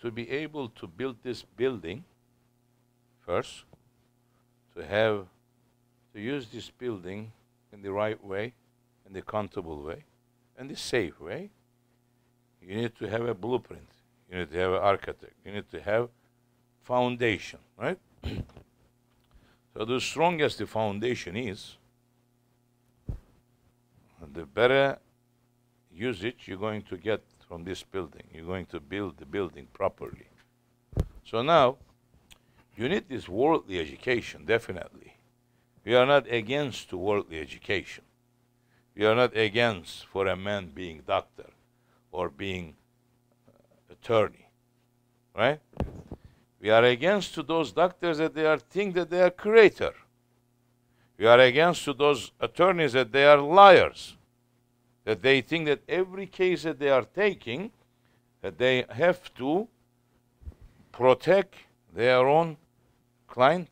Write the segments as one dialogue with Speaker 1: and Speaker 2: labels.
Speaker 1: to be able to build this building, first, to use this building in the right way, in the accountable way, and the safe way, you need to have a blueprint. You need to have an architect. You need to have foundation, right? So the strongest the foundation is, the better usage you're going to get from this building. You're going to build the building properly. So now, you need this worldly education, definitely. We are not against worldly education. We are not against for a man being doctor or being attorney, right? We are against to those doctors that they think that they are creator. We are against to those attorneys that they are liars, that they think that every case that they are taking, that they have to protect their own client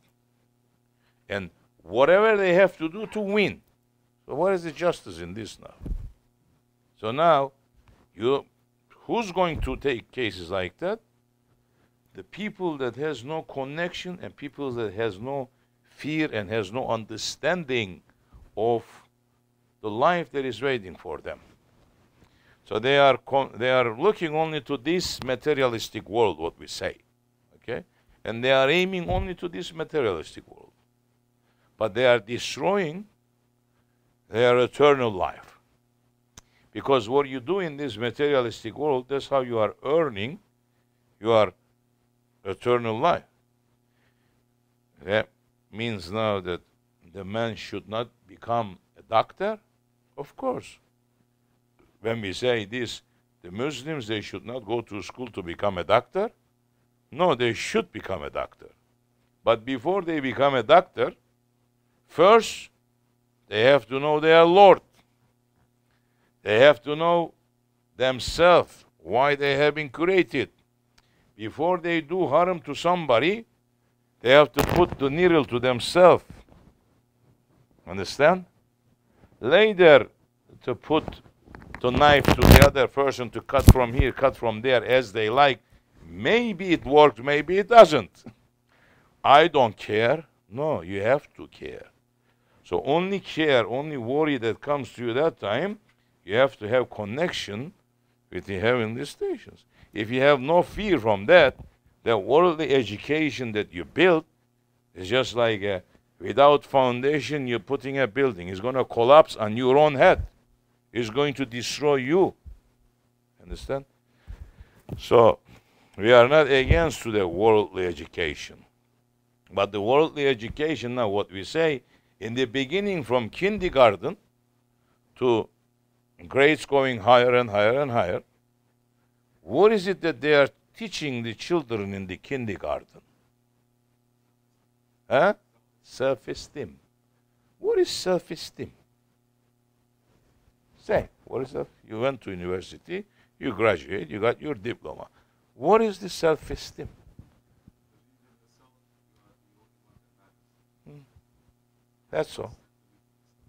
Speaker 1: and whatever they have to do to win. So what is the justice in this now? So now, who's going to take cases like that? The people that has no connection and people that has no fear and has no understanding of the life that is waiting for them. So they are looking only to this materialistic world, what we say, okay? And they are aiming only to this materialistic world. But they are destroying their eternal life. Because what you do in this materialistic world, that's how you are earning your eternal life. That means now that the man should not become a doctor? Of course. When we say this, the Muslims, they should not go to school to become a doctor? No, they should become a doctor. But before they become a doctor, first, they have to know their Lord. They have to know themselves, why they have been created. Before they do harm to somebody, they have to put the needle to themselves. Understand? Later, to put the knife to the other person to cut from here, cut from there, as they like. Maybe it worked, maybe it doesn't. I don't care. No, you have to care. So only care, only worry that comes to you that time, you have to have connection with the heavenly stations. If you have no fear from that, the worldly education that you built is just like without foundation, you're putting a building. It's going to collapse on your own head. It's going to destroy you. Understand? So, we are not against to the worldly education. But the worldly education, now what we say, in the beginning from kindergarten to grades going higher and higher and higher, what is it that they are teaching the children in the kindergarten? Huh? Self-esteem. What is self-esteem? Say, what is that? You went to university, you graduate, you got your diploma. What is the self-esteem? That's all.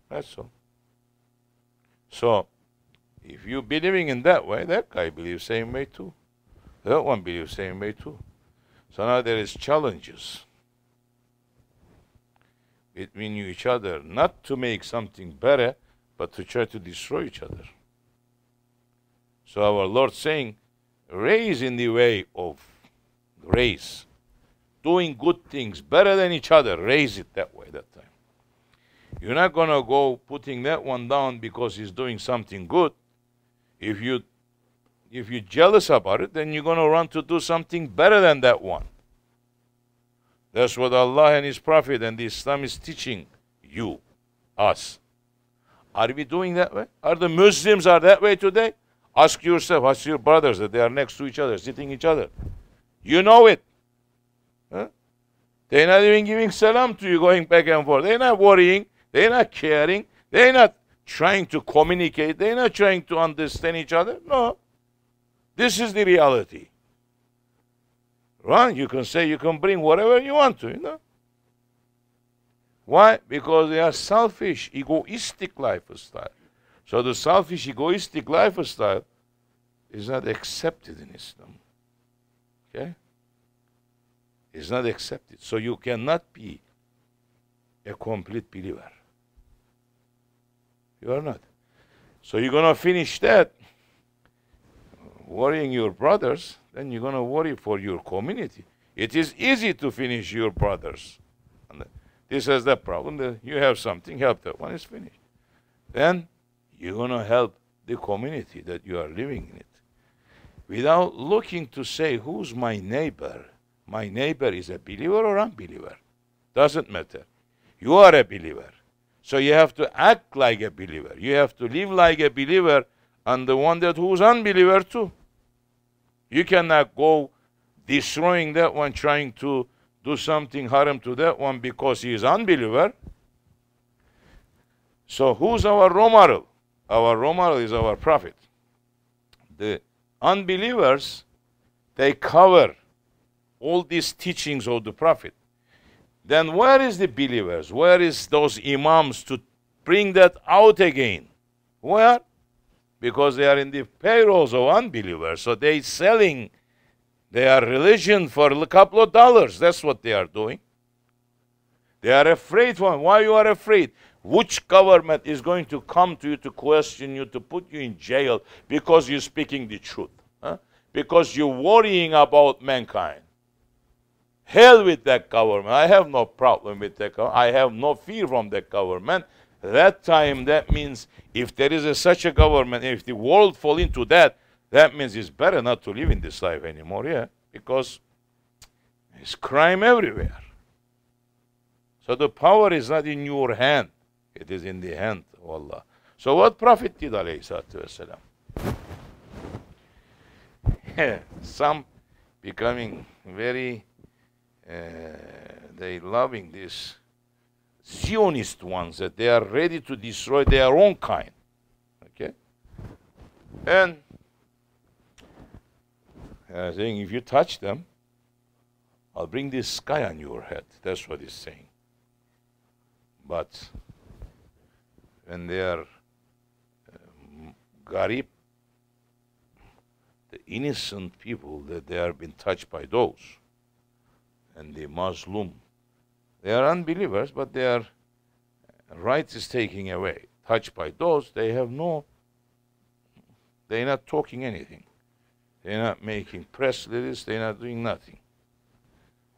Speaker 1: That's all. So, if you believing in that way, that guy believes same way too. That one believes same way too. So now there is challenges between each other, not to make something better, but to try to destroy each other. So our Lord saying, raise in the way of grace, doing good things better than each other, raise it that way that time. You're not going to go putting that one down because he's doing something good. If you're jealous about it, then you're going to run to do something better than that one. That's what Allah and His Prophet and the Islam is teaching you, us. Are we doing that way? Are the Muslims are that way today? Ask yourself, ask your brothers that they are next to each other, sitting each other. You know it. Huh? They're not even giving salam to you, going back and forth. They're not worrying. They're not caring. They're not trying to communicate. They're not trying to understand each other. No. This is the reality. Right? You can say, you can bring whatever you want to, you know. Why? Because they are selfish, egoistic lifestyle. So the selfish, egoistic lifestyle is not accepted in Islam. Okay? It's not accepted. So you cannot be a complete believer. You are not. So you're going to finish that worrying your brothers, then you're going to worry for your community. It is easy to finish your brothers. And this is the problem. That you have something, help that one is finished. Then you're going to help the community that you are living in it. Without looking to say, who's my neighbor? My neighbor is a believer or unbeliever. Doesn't matter. You are a believer. So you have to act like a believer. You have to live like a believer and the one that who's unbeliever too. You cannot go destroying that one, trying to do something harm to that one because he is unbeliever. So who's our role model? Our role model is our prophet. The unbelievers, they cover all these teachings of the prophet. Then where is the believers? Where is those imams to bring that out again? Where? Because they are in the payrolls of unbelievers. So they selling their religion for a couple of dollars. That's what they are doing. They are afraid. Why you are afraid? Which government is going to come to you to question you, to put you in jail because you're speaking the truth? Huh? Because you're worrying about mankind. Hell with that government. I have no problem with that government. I have no fear from that government. That time, that means if there is such a government, if the world fall into that, that means it's better not to live in this life anymore, yeah, because there's crime everywhere. So the power is not in your hand. It is in the hand of Allah. So what Prophet did, alayhi salatu wasalam? Some becoming very, they loving these Zionist ones, that they are ready to destroy their own kind. Okay? And saying, if you touch them, I'll bring this sky on your head. That's what he's saying. But when they are Garib, the innocent people, that they are being touched by those, and the Muslim, they are unbelievers, but their rights is taken away. Touched by those, they have no, they're not talking anything. They're not making press releases, they're not doing nothing.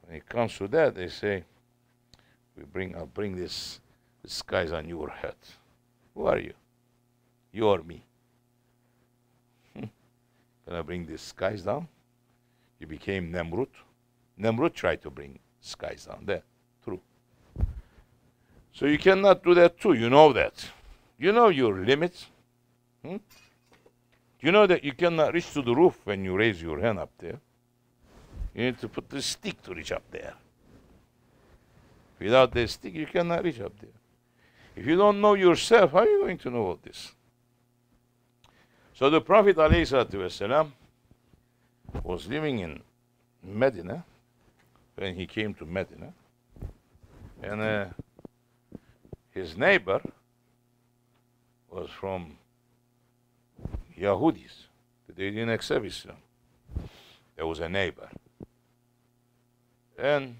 Speaker 1: When it comes to that, they say, I'll bring this skies on your head. Who are you? You or me? Gonna bring these skies down? You became Nemrut. Nemrut tried to bring skies down there. True. So you cannot do that too. You know that. You know your limits. You know that you cannot reach to the roof when you raise your hand up there. You need to put the stick to reach up there. Without the stick, you cannot reach up there. If you don't know yourself, how are you going to know all this? So the Prophet ﷺ was living in Medina when he came to Medina. And his neighbor was from Yahudis. They didn't accept Islam. There was a neighbor. And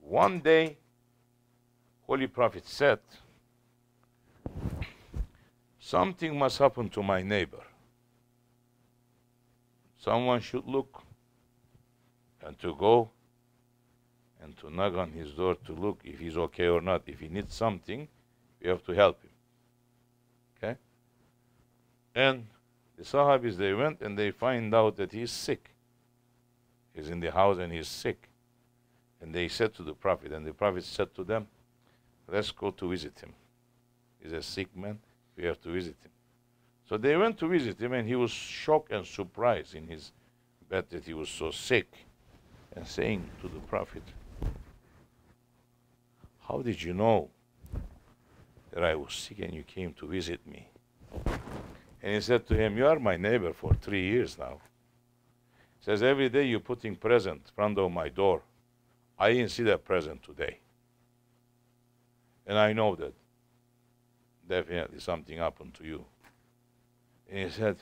Speaker 1: one day, Holy Prophet said, something must happen to my neighbor. Someone should look and to go and to knock on his door to look if he's okay or not. If he needs something, we have to help him. Okay? And the Sahabis, they went and they find out that he's sick. He's in the house and he's sick. And they said to the Prophet, and the Prophet said to them, let's go to visit him. He's a sick man. We have to visit him. So they went to visit him, and he was shocked and surprised in his bed that he was so sick, and saying to the Prophet, how did you know that I was sick and you came to visit me? And he said to him, you are my neighbor for 3 years now. He says, every day you're putting present in front of my door. I didn't see that present today. And I know that definitely something happened to you. And he said,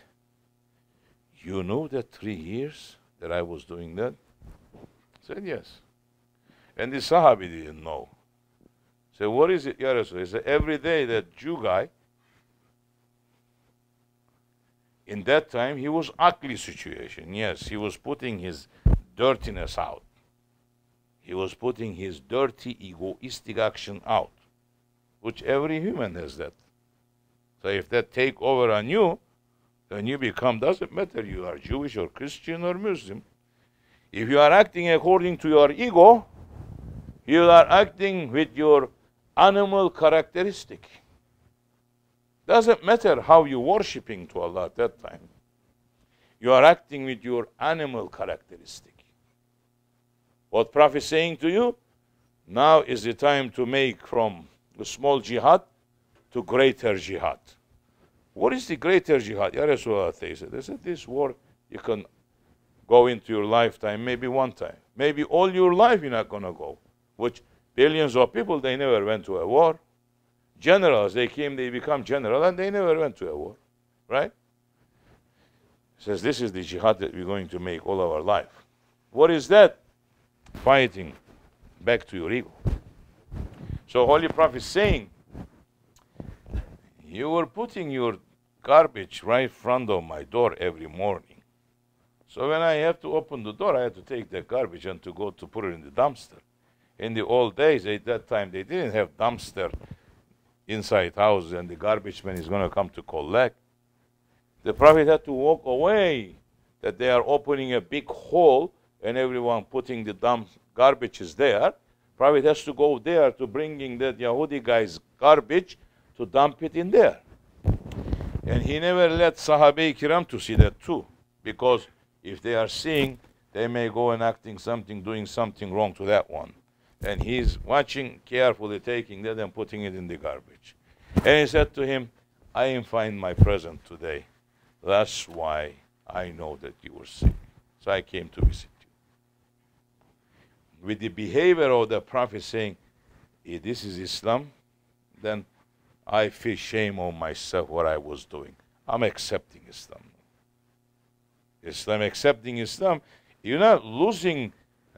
Speaker 1: You knew that 3 years that I was doing that? I said, yes. And the Sahabi didn't know. So what is it, Ya Rasul? He said, every day that Jew guy, in that time, he was ugly situation. Yes, he was putting his dirtiness out. He was putting his dirty, egoistic action out, which every human has that. So if that take over on you, then you become, doesn't matter you are Jewish or Christian or Muslim. If you are acting according to your ego, you are acting with your animal characteristic. Doesn't matter how you worshiping to Allah at that time. You are acting with your animal characteristic. What Prophet is saying to you, now is the time to make from the small jihad to greater jihad. What is the greater jihad? Ya Rasulullah, they said, this war you can go into your lifetime, maybe one time. Maybe all your life you're not going to go. Which billions of people, they never went to a war. Generals, they came, they become general, and they never went to a war. Right? He says, this is the jihad that we're going to make all our life. What is that? Fighting back to your ego. So Holy Prophet is saying, you were putting your garbage right in front of my door every morning. So when I have to open the door, I have to take the garbage and to go to put it in the dumpster. In the old days, at that time, they didn't have dumpster inside houses and the garbage man is going to come to collect. The Prophet had to walk away, that they are opening a big hole and everyone putting the garbage is there. Prophet has to go there to bringing that Yahudi guy's garbage to dump it in there. And he never let Sahabe Kiram to see that too. Because if they are seeing, they may go and acting something, doing something wrong to that one. And he's watching, carefully taking that and putting it in the garbage. And he said to him, I am finding my present today. That's why I know that you were sick. So I came to visit you. With the behavior of the Prophet saying, if this is Islam, then I feel shame on myself what I was doing. I'm accepting Islam. Accepting Islam, you're not losing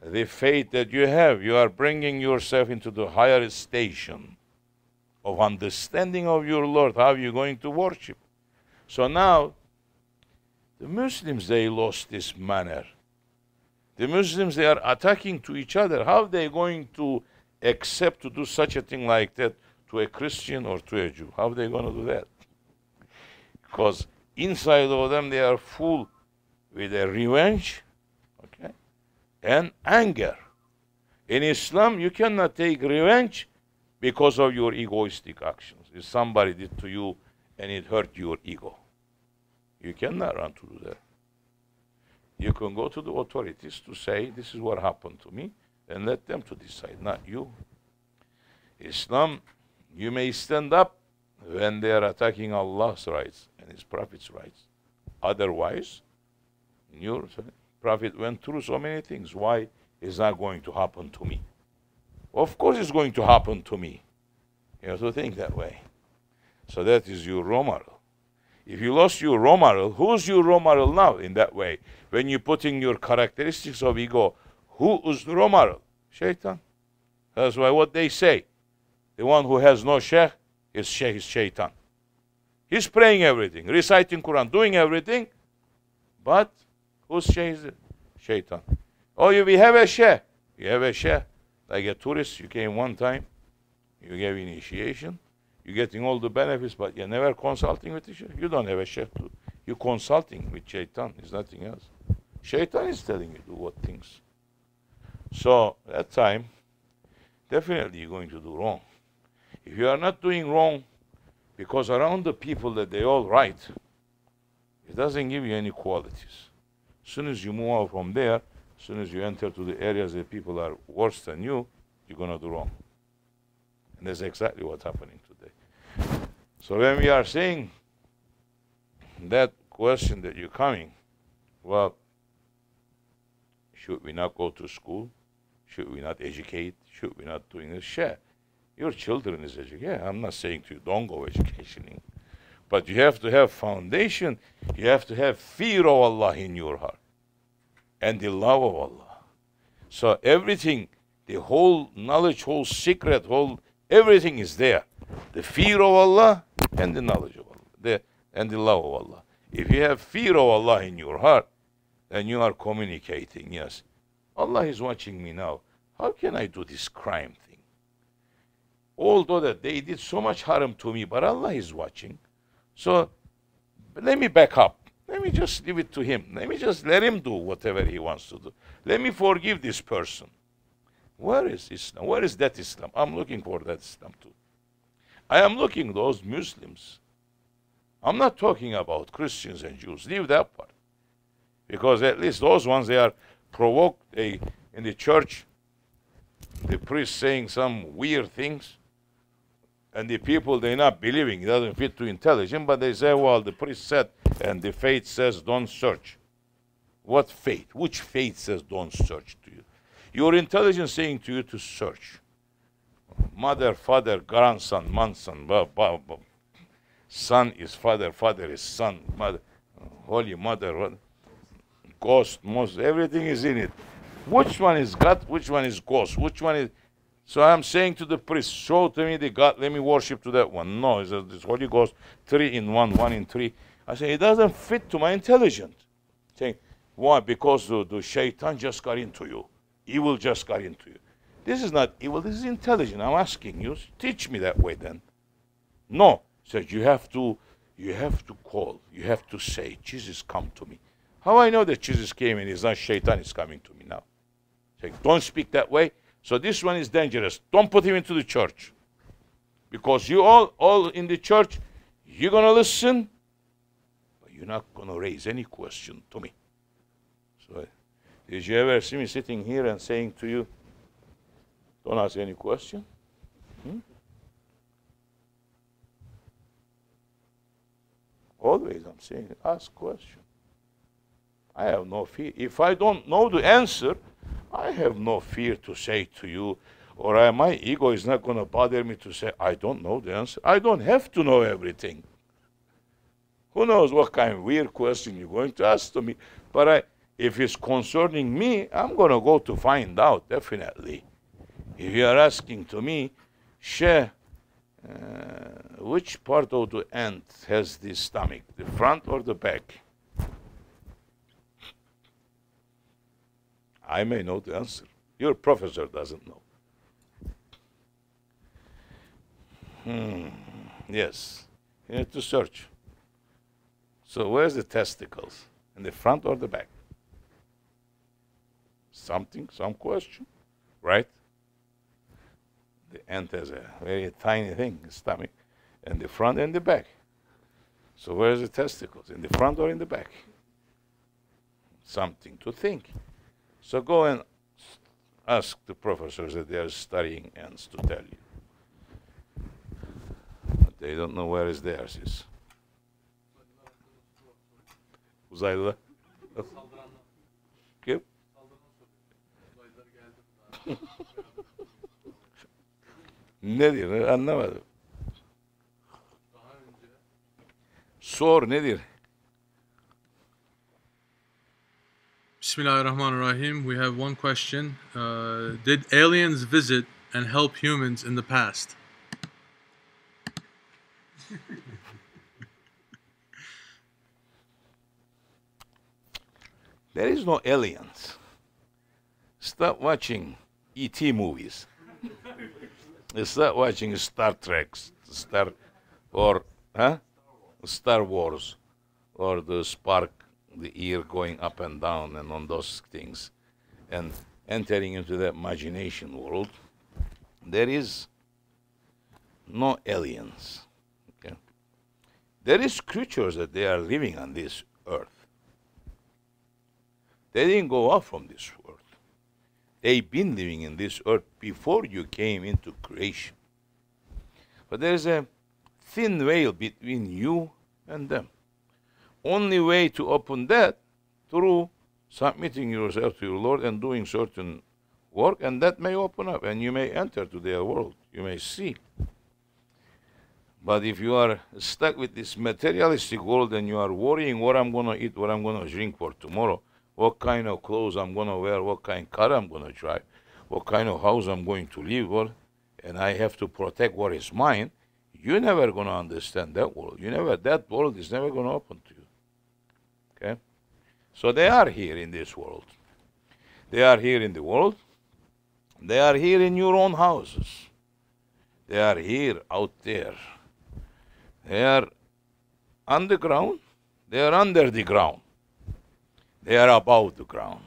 Speaker 1: the faith that you have. You are bringing yourself into the higher station of understanding of your Lord, how you're going to worship. So now, the Muslims, they lost this manner. The Muslims, they are attacking to each other. How are they going to accept to do such a thing like that to a Christian or to a Jew? How are they going to do that? Because inside of them, they are full with a revenge, okay, and anger. In Islam, you cannot take revenge because of your egoistic actions. If somebody did to you and it hurt your ego, you cannot run to do that. You can go to the authorities to say, this is what happened to me, and let them to decide, not you. Islam, you may stand up when they are attacking Allah's rights and His Prophet's rights. Otherwise, your Prophet went through so many things. Why is not going to happen to me? Of course it's going to happen to me. You have to think that way. So that is your role model. If you lost your role model, who's your role model now in that way? When you put in your characteristics of ego, who is the role model? Shaitan. That's why what they say, the one who has no sheikh is shaitan. He's praying everything, reciting Quran, doing everything, but who's sheikh is it? Shaitan. Oh, we have a sheikh. You have a sheikh. Like a tourist, you came one time, you gave initiation, you're getting all the benefits, but you're never consulting with the sheikh. You don't have a sheikh too. You're consulting with shaitan. It's nothing else. Shaitan is telling you to do what things. So, that time, definitely you're going to do wrong. If you are not doing wrong, because around the people that they all right, it doesn't give you any qualities. As soon as you move out from there, as soon as you enter to the areas that people are worse than you, you're going to do wrong. And that's exactly what's happening today. So when we are saying that question that you're coming, well, should we not go to school? Should we not educate? Should we not doing this? Share. Your children is educated. I'm not saying to you, don't go educationing. But you have to have foundation. You have to have fear of Allah in your heart and the love of Allah. So everything, the whole knowledge, whole secret, whole everything is there. The fear of Allah and the knowledge of Allah, and the love of Allah. If you have fear of Allah in your heart, then you are communicating, yes, Allah is watching me now. How can I do this crime thing? Although that they did so much harm to me, but Allah is watching. So let me back up. Let me just leave it to him. Let me just let him do whatever he wants to do. Let me forgive this person. Where is Islam? Where is that Islam? I'm looking for that Islam too. I am looking those Muslims. I'm not talking about Christians and Jews. Leave that part. Because at least those ones, they are provoked. In the church, the priest saying some weird things, and the people, they're not believing. It doesn't fit to intelligence, but they say, well, the priest said, and the faith says, don't search. What faith? Which faith says don't search to you? Your intelligence saying to you to search. Mother, father, grandson, manson, son is father, father is son, mother, holy mother, ghost, most, everything is in it. Which one is God? Which one is ghost? Which one is... So I'm saying to the priest, show to me the God, let me worship to that one. No, it's this Holy Ghost, 3 in 1, 1 in 3. I say, it doesn't fit to my intelligence. Saying, why? Because the shaitan just got into you. Evil just got into you. This is not evil, this is intelligent. I'm asking you, teach me that way then. No, so you have to call, you have to say, Jesus, come to me. How I know that Jesus came and it's not shaitan is coming to me now? Say, don't speak that way. So this one is dangerous. Don't put him into the church. Because you all in the church, you're going to listen, but you're not going to raise any question to me. So did you ever see me sitting here and saying to you, don't ask any question? Always I'm saying, ask question. I have no fear. If I don't know the answer, I have no fear to say to you, or my ego is not going to bother me to say, I don't know the answer. I don't have to know everything. Who knows what kind of weird question you're going to ask to me. But if it's concerning me, I'm going to go to find out, definitely. If you are asking to me, Sheikh, which part of the ant has the stomach, the front or the back? I may know the answer. Your professor doesn't know. Yes, you need to search. So where's the testicles? In the front or the back? Something, some question, right? The ant has a very tiny thing, stomach, in the front and the back. So where's the testicles? In the front or in the back? Something to think. So go and ask the professors that they are studying ants to tell you. But they don't know where is theirs is. Uzaylılar. Kim? Ne diyor? Anlamadım. Sor nedir?
Speaker 2: Bismillahirrahmanirrahim. We have one question. Did aliens visit and help humans in the past?
Speaker 1: There is no aliens. Stop watching E.T. movies. Start watching Star Trek, Star Wars, or the spark, the ear going up and down and on those things, and entering into the imagination world. There is no aliens. Okay? There is creatures that they are living on this earth. They didn't go off from this earth. They've been living in this earth before you came into creation. But there's a thin veil between you and them. Only way to open that through submitting yourself to your Lord and doing certain work, and that may open up and you may enter to their world. You may see. But if you are stuck with this materialistic world and you are worrying what I'm going to eat, what I'm going to drink for tomorrow, what kind of clothes I'm going to wear, what kind of car I'm going to drive, what kind of house I'm going to live in, and I have to protect what is mine, you're never going to understand that world. That world is never going to open to you. Okay? So they are here in this world. They are here in the world. They are here in your own houses. They are here out there. They are underground. They are under the ground. They are above the ground.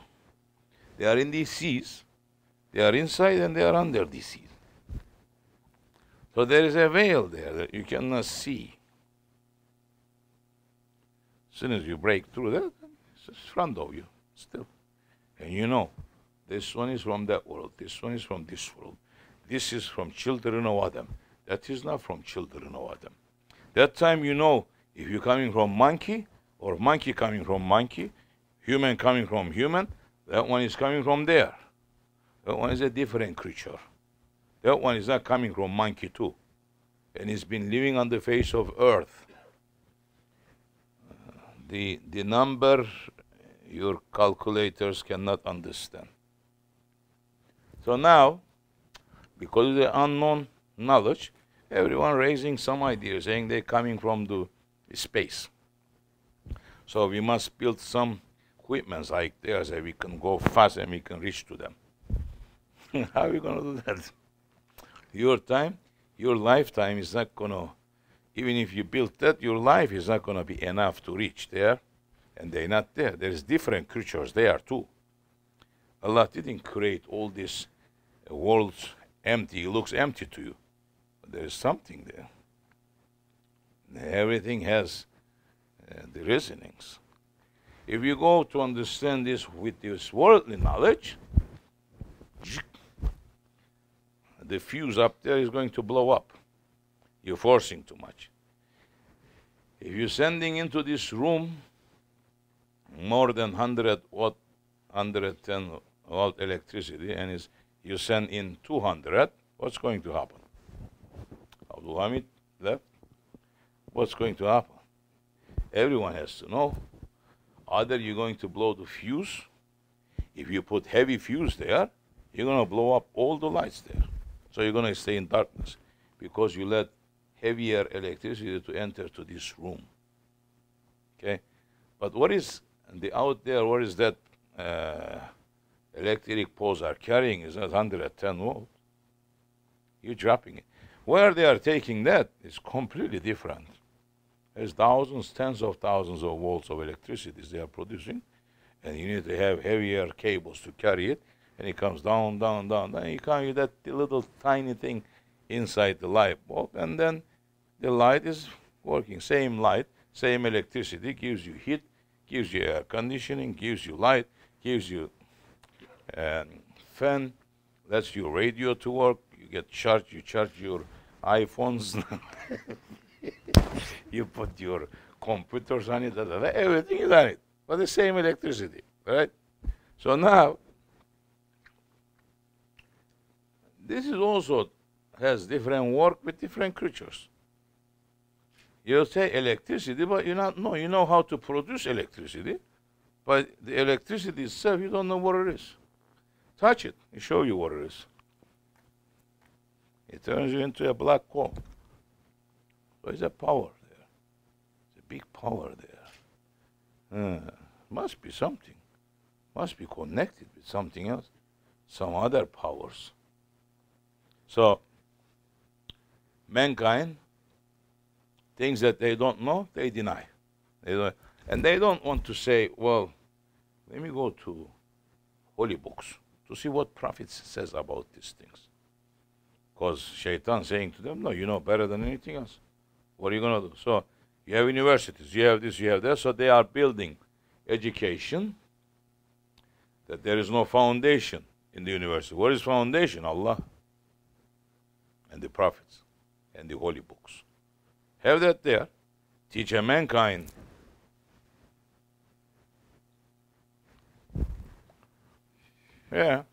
Speaker 1: They are in the seas. They are inside and they are under the seas. So there is a veil there that you cannot see. As soon as you break through that, it's in front of you still. And you know, this one is from that world. This one is from this world. This is from children of Adam. That is not from children of Adam. That time you know if you're coming from monkey or monkey coming from monkey, human coming from human, that one is coming from there. That one is a different creature. That one is not coming from monkey too. And it's been living on the face of earth. The number your calculators cannot understand. So now, because of the unknown knowledge, everyone raising some ideas, saying they're coming from the space. So we must build some equipment like theirs that we can go fast and we can reach to them. How are we going to do that? Your time, your lifetime is not going to, even if you build that, your life is not going to be enough to reach there. And they're not there. There's different creatures there too. Allah didn't create all this world empty. It looks empty to you. But there is something there. Everything has the reasonings. If you go to understand this with this worldly knowledge, the fuse up there is going to blow up. You're forcing too much. If you're sending into this room more than 100 watt, 110 volt electricity, and you send in 200, what's going to happen? Abdul Hamid left. What's going to happen? Everyone has to know. Either you're going to blow the fuse. If you put heavy fuse there, you're going to blow up all the lights there. So you're going to stay in darkness because you let heavier electricity to enter to this room. Okay? But what is out there, what is that electric poles are carrying is not 110 volt. You're dropping it. Where they are taking that is completely different. There's thousands, tens of thousands of volts of electricity they are producing, and you need to have heavier cables to carry it, and it comes down, down, down. Then you come with that little tiny thing inside the light bulb, and then the light is working. Same light, same electricity, gives you heat, gives you air conditioning, gives you light, gives you fan, lets your radio to work. You get charged, you charge your iPhones. You put your computers on it, everything is on it, but the same electricity, right? So now, this is also has different work with different creatures. You say electricity, but you know how to produce electricity, but the electricity itself, you don't know what it is. Touch it, it show you what it is. It turns you into a black hole. So there's a power there. There's a big power there. Must be something. Must be connected with something else. Some other powers. So, mankind, things that they don't know, they deny. And they don't want to say, well, let me go to holy books to see what Prophet says about these things. Because Shaitan saying to them, no, you know better than anything else. What are you going to do? So you have universities, you have this, you have that. So they are building education that there is no foundation in the university. What is foundation? Allah and the prophets and the holy books. Have that there. Teach a mankind. Yeah.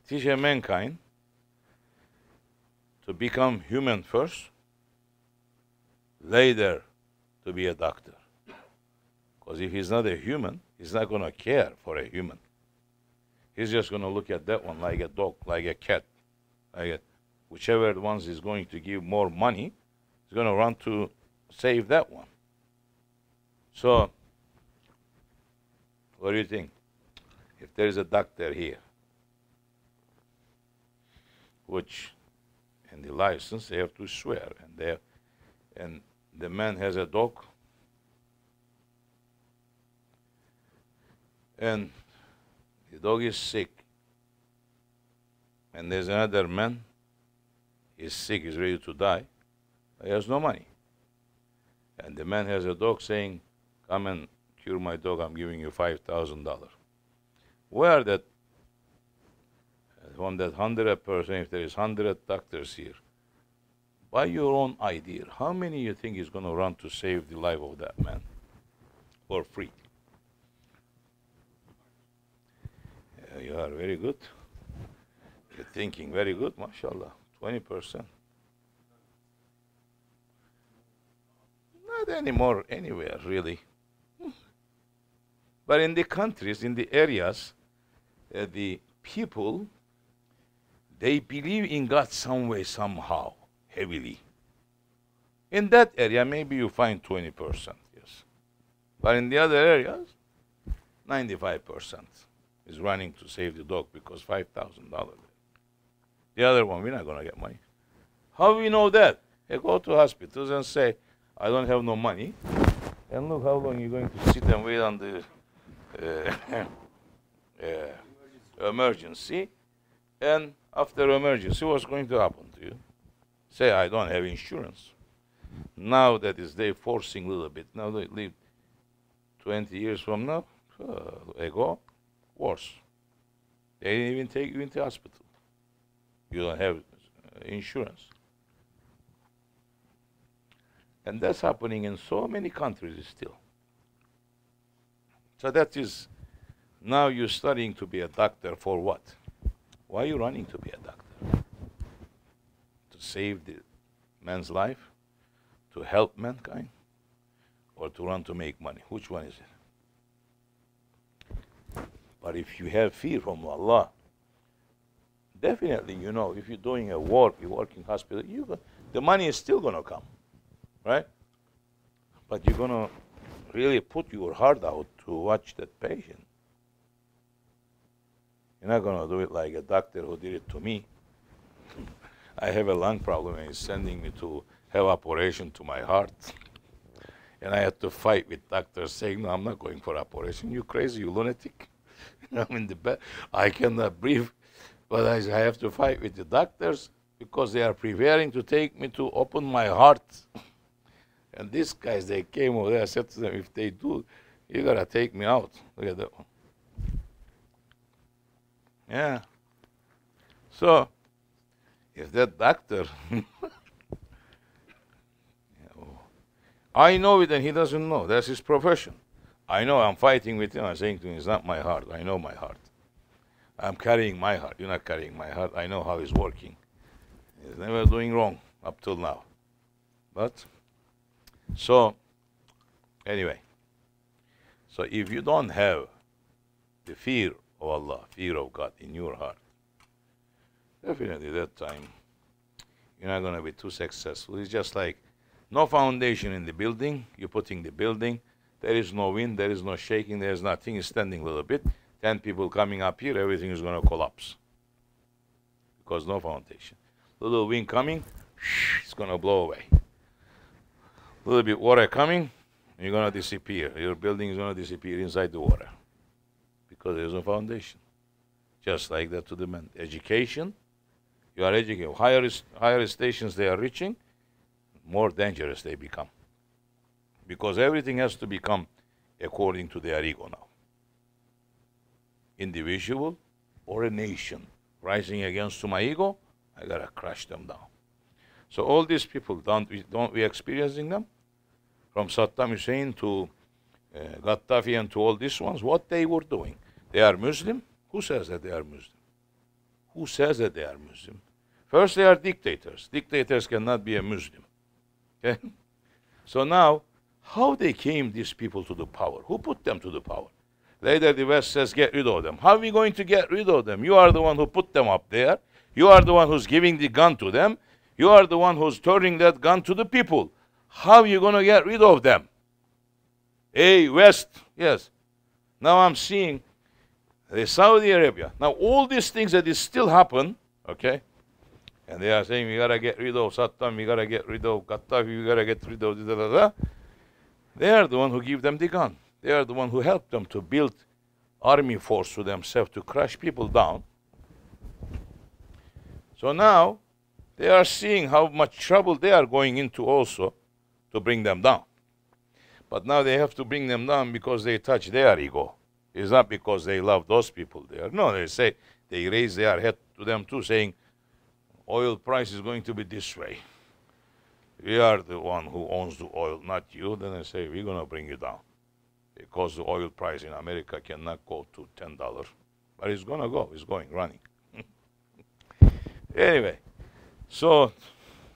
Speaker 1: Teach a mankind to become human first, later to be a doctor. Because if he's not a human, he's not going to care for a human. He's just going to look at that one like a dog, like a cat, whichever ones is going to give more money, he's going to run to save that one. So, what do you think? If there is a doctor here, which in the license they have to swear, and the man has a dog, and the dog is sick, and there's another man, he's sick, he's ready to die, he has no money. And the man has a dog saying, come and cure my dog, I'm giving you $5,000. Where that, from that 100%, if there is 100 doctors here, by your own idea, how many you think is going to run to save the life of that man for free? You are very good. You're thinking very good, mashallah. 20%. Not anymore anywhere, really. But in the countries, in the areas, the people, they believe in God some way, somehow, heavily. In that area, maybe you find 20%, yes. But in the other areas, 95% is running to save the dog because $5,000. The other one, we're not going to get money. How do we know that? They go to hospitals and say, I don't have no money. And look how long you're going to sit and wait on the emergency. And after emergency, what's going to happen to you? Say, I don't have insurance. Now that is they forcing a little bit. Now they live 20 years from now, ago, worse. They didn't even take you into hospital. You don't have insurance. And that's happening in so many countries still. So that is, now you're studying to be a doctor for what? Why are you running to be a doctor? To save the man's life? To help mankind? Or to run to make money? Which one is it? But if you have fear from Allah, definitely, you know, if you're doing a work, you work in hospital, the money is still going to come, right? But you're going to really put your heart out to watch that patient. You're not going to do it like a doctor who did it to me. I have a lung problem and he's sending me to have operation to my heart. And I had to fight with doctors saying, no, I'm not going for operation. You crazy, you lunatic. I'm in the bed. I cannot breathe. But I have to fight with the doctors because they are preparing to take me to open my heart. And these guys, they came over there. I said to them, if they do, you got to take me out. Look at that one. Yeah. So, if that doctor, I know it and he doesn't know. That's his profession. I know I'm fighting with him. I'm saying to him, it's not my heart. I know my heart. I'm carrying my heart. You're not carrying my heart. I know how it's working. He's never doing wrong up till now. But, so, anyway. So if you don't have the fear of Allah, fear of God in your heart, definitely that time you're not going to be too successful. It's just like no foundation in the building. You're putting the building. There is no wind. There is no shaking. There is nothing. It's standing a little bit. 10 people coming up here, everything is going to collapse. Because no foundation. Little wind coming, it's going to blow away. Little bit water coming, you're going to disappear. Your building is going to disappear inside the water. Because there's no foundation. Just like that to the man. Education, you are educated. Higher stations they are reaching, more dangerous they become. Because everything has to become according to their ego now. Individual or a nation rising against to my ego, I gotta crush them down. So all these people, don't we experiencing them? From Saddam Hussein to Gaddafi and to all these ones, what they were doing. They are Muslim. Who says that they are Muslim? Who says that they are Muslim? First, they are dictators. Dictators cannot be a Muslim. Okay? So now, how they came, these people, to the power? Who put them to the power? Later the West says, get rid of them. How are we going to get rid of them? You are the one who put them up there. You are the one who's giving the gun to them. You are the one who's turning that gun to the people. How are you going to get rid of them? Hey, West, yes. Now I'm seeing the Saudi Arabia. Now all these things that is still happen, okay? And they are saying, we got to get rid of Saddam, we got to get rid of Gaddafi, we got to get rid of da, da, da. They are the one who give them the gun. They are the one who helped them to build army force to themselves to crush people down. So now they are seeing how much trouble they are going into also to bring them down. But now they have to bring them down because they touch their ego. It's not because they love those people there. No, they say, they raise their head to them too, saying, oil price is going to be this way. We are the one who owns the oil, not you. Then they say, we're going to bring you down. Because the oil price in America cannot go to $10. But it's going to go. It's going, running. Anyway, so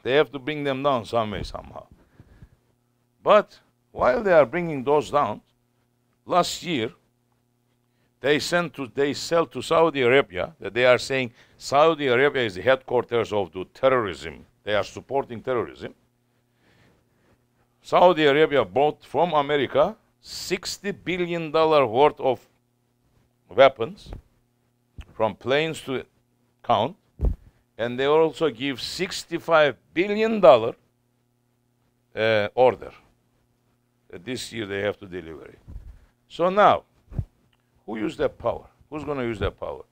Speaker 1: they have to bring them down some way, somehow. But while they are bringing those down, last year, they sell to Saudi Arabia, that they are saying Saudi Arabia is the headquarters of the terrorism. They are supporting terrorism. Saudi Arabia bought from America $60 billion worth of weapons, from planes to count, and they also give $65 billion order. This year they have to deliver it. So now, who used that power? Who's going to use that power?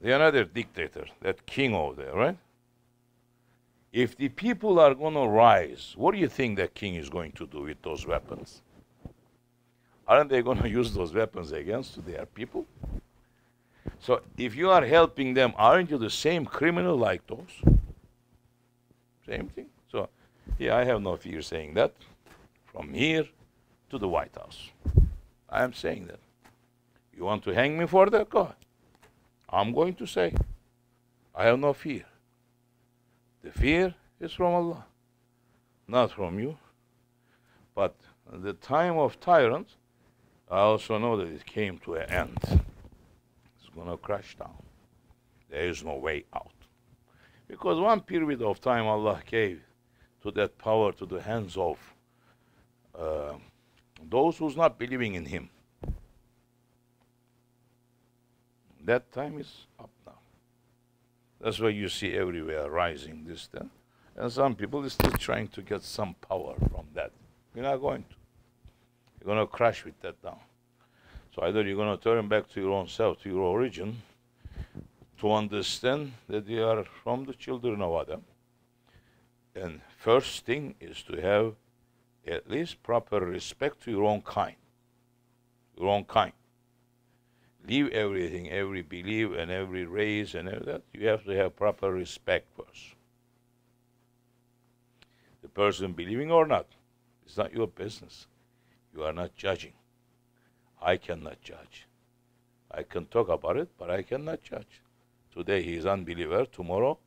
Speaker 1: The another dictator, that king over there, right? If the people are going to rise, what do you think that king is going to do with those weapons? Aren't they going to use those weapons against their people? So if you are helping them, aren't you the same criminal like those? Same thing. So, yeah, I have no fear saying that. From here to the White House. I am saying that. You want to hang me for that? Go ahead. I'm going to say, I have no fear. The fear is from Allah, not from you. But the time of tyrants, I also know that it came to an end. It's going to crash down. There is no way out. Because one period of time Allah gave to that power to the hands of those who's not believing in Him. That time is up now. That's why you see everywhere rising this thing. And some people are still trying to get some power from that. You're not going to. You're going to crash with that down. So either you're going to turn back to your own self, to your origin, to understand that you are from the children of Adam. And first thing is to have at least proper respect to your own kind. Your own kind. Leave everything, every belief and every race and every that. You have to have proper respect first. The person believing or not, it's not your business. You are not judging. I cannot judge. I can talk about it, but I cannot judge. Today he is unbeliever. Tomorrow,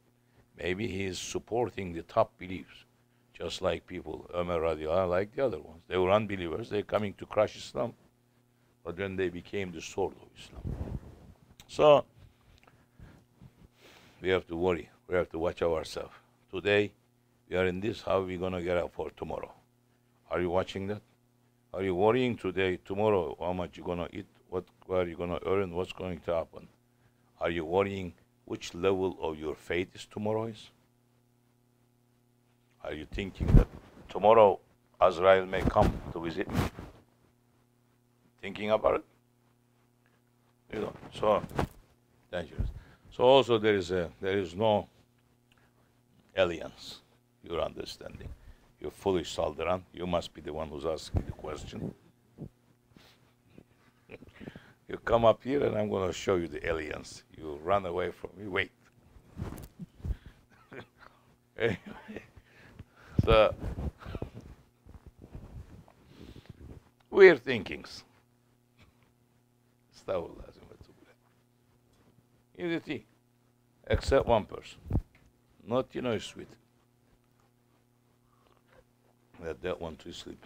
Speaker 1: maybe he is supporting the top beliefs. Just like people, Umar radiallahu anh, like the other ones. They were unbelievers. They're coming to crush Islam. But then they became the sword of Islam. So, we have to worry. We have to watch ourselves. Today, we are in this. How are we going to get up for tomorrow? Are you watching that? Are you worrying today, tomorrow, how much you're going to eat? What are you going to earn? What's going to happen? Are you worrying which level of your faith is tomorrow is? Are you thinking that tomorrow Azrael may come to visit me? Thinking about it? You know, so dangerous. So also there is no aliens, your understanding. You foolish Saldaran, you must be the one who's asking the question. You come up here and I'm going to show you the aliens. You run away from me, wait. Anyway, so, weird thinkings. Unity, except one person. Not, sweet. Let that one to sleep.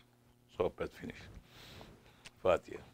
Speaker 1: So, pet finish. Fatiha.